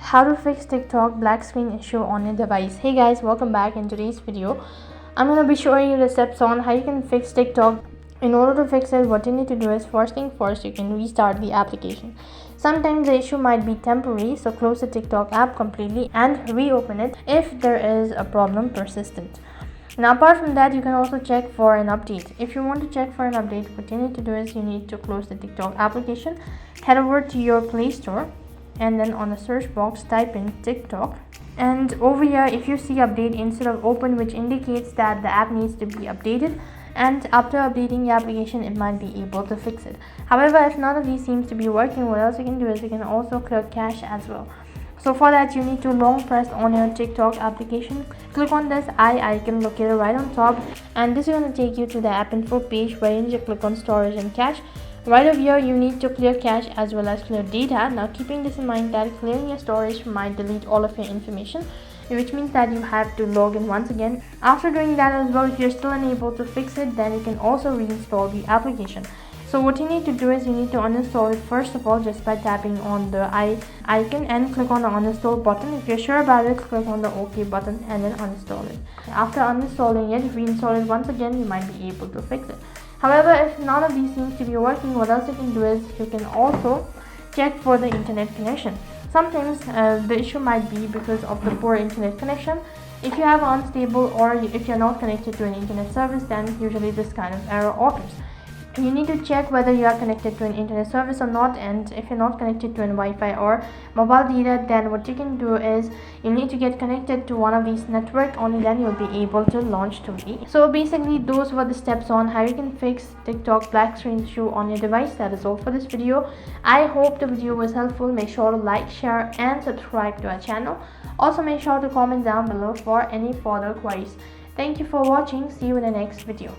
How to fix TikTok black screen issue on your device. Hey guys, welcome back. In today's video I'm going to be showing you the steps on how you can fix TikTok. In order to fix it, what you need to do is, first thing first, you can restart the application. Sometimes the issue might be temporary, so close the TikTok app completely and reopen it if there is a problem persistent. Now apart from that, you can also check for an update. If you want to check for an update, what you need to do is you need to close the TikTok application, head over to your Play Store, and then on the search box type in TikTok, and over here if you see update instead of open, which indicates that the app needs to be updated, and after updating the application it might be able to fix it. However, if none of these seems to be working, what else you can do is you can also clear cache as well. So for that, you need to long press on your TikTok application, click on this eye icon located right on top, and this is going to take you to the app info page where you need to click on storage and cache. Right over here, you need to clear cache as well as clear data. Now keeping this in mind that clearing your storage might delete all of your information, which means that you have to log in once again. After doing that as well, if you're still unable to fix it, then you can also reinstall the application. So what you need to do is you need to uninstall it first of all just by tapping on the eye icon and click on the uninstall button. If you're sure about it, click on the OK button and then uninstall it. After uninstalling it, reinstall it once again, you might be able to fix it. However, if none of these seems to be working, what else you can do is you can also check for the internet connection. Sometimes the issue might be because of the poor internet connection. If you have unstable or if you're not connected to an internet service, then usually this kind of error occurs. You need to check whether you are connected to an internet service or not, and if you're not connected to an Wi-Fi or mobile data, then what you can do is you need to get connected to one of these networks. Only then you'll be able to launch ToThe. So basically those were the steps on how you can fix TikTok black screen issue on your device. That is all for this video. I hope the video was helpful. Make sure to like, share and subscribe to our channel. Also make sure to comment down below for any further queries. Thank you for watching. See you in the next video.